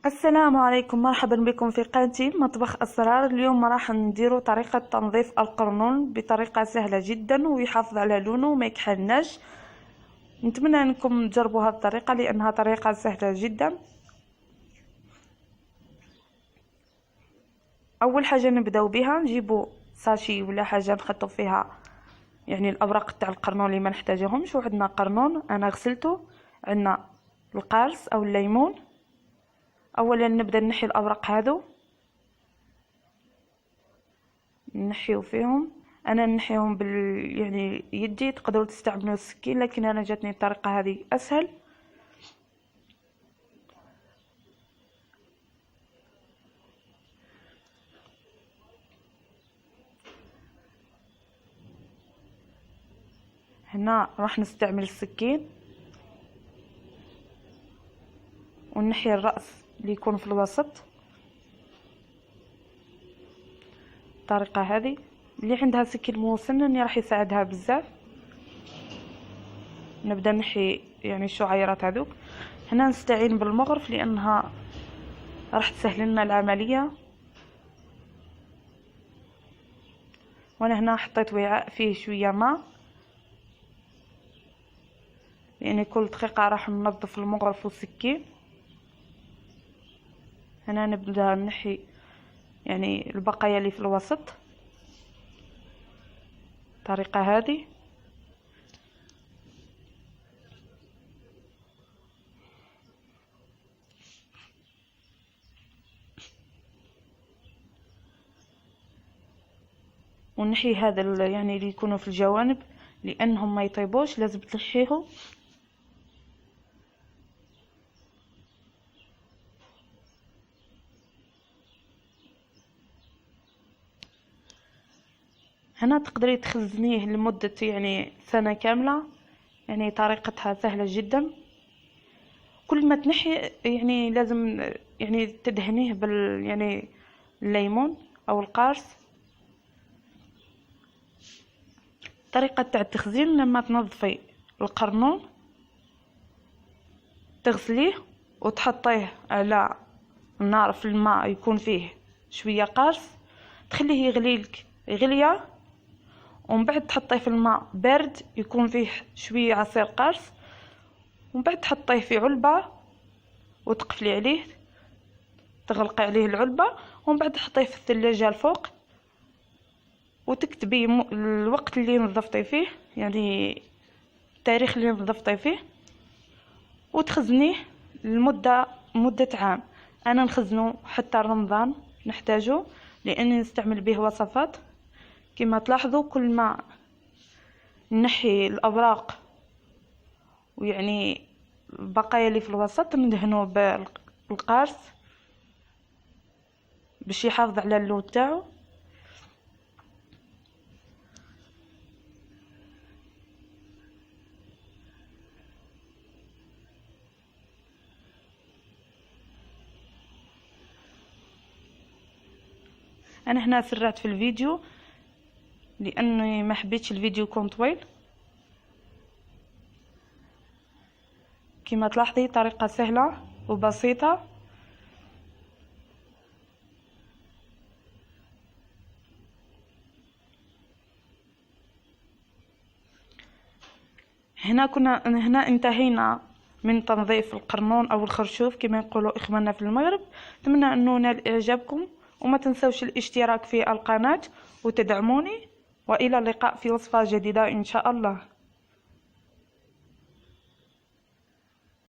السلام عليكم، مرحبا بكم في قناتي مطبخ أسرار. اليوم راح نديرو طريقة تنظيف القرنون بطريقة سهلة جدا ويحافظ على لونه وما يكحلناش. نتمنى انكم تجربوا هذه الطريقة لانها طريقة سهلة جدا. اول حاجة نبداو بها نجيبو ساشي ولا حاجة نحطو فيها يعني الاوراق تاع القرنون اللي ما نحتاجهمش. وعندنا قرنون انا غسلته، عندنا القارص او الليمون. اولا نبدا نحي الاوراق هادو، نحيو فيهم. انا نحيهم يعني يدي، تقدروا تستعملوا السكين لكن انا جاتني الطريقه هذه اسهل. هنا راح نستعمل السكين ونحي الراس اللي يكون في الوسط. الطريقه هذه اللي عندها سكين موسن راح يساعدها بزاف. نبدا نحي يعني الشعيرات هذوك. هنا نستعين بالمغرف لانها راح تسهل لنا العمليه. وانا هنا حطيت وعاء فيه شويه ماء، يعني كل دقيقه راح ننظف المغرف والسكين. هنا نبدا نحي يعني البقايا اللي في الوسط الطريقه هذه. ونحي هذا يعني اللي يكونوا في الجوانب لانهم ما يطيبوش، لازم تلحيهم. هنا تقدري تخزنيه لمدة يعني سنة كاملة، يعني طريقتها سهلة جدا. كل ما تنحي يعني لازم يعني تدهنيه يعني الليمون او القارص. طريقة تاع التخزين لما تنظفي القرنون تغسليه وتحطيه على النار في الماء يكون فيه شوية قارص، تخليه يغليلك غلية، ومن بعد تحطيه في الماء بارد يكون فيه شوية عصير قارص، ومن بعد تحطيه في علبة وتقفلي عليه، تغلقي عليه العلبة، ومن بعد تحطيه في الثلاجة الفوق وتكتبي الوقت اللي نظفتي فيه، يعني التاريخ اللي نظفتي فيه، وتخزنيه مدة عام. انا نخزنه حتى رمضان نحتاجه لاني نستعمل به وصفات. كما تلاحظوا كل ما نحي الاوراق ويعني البقايا اللي في الوسط ندهنه بالقارص باش يحافظ على اللون تاعو. انا هنا سرعت في الفيديو لاني ما حبيتش الفيديو يكون طويل. كما تلاحظي طريقة سهلة وبسيطة. هنا انتهينا من تنظيف القرنون او الخرشوف كما يقولوا اخواننا في المغرب. اتمنى انه نال اعجابكم، وما تنسوش الاشتراك في القناة وتدعموني، والى اللقاء في وصفة جديدة ان شاء الله.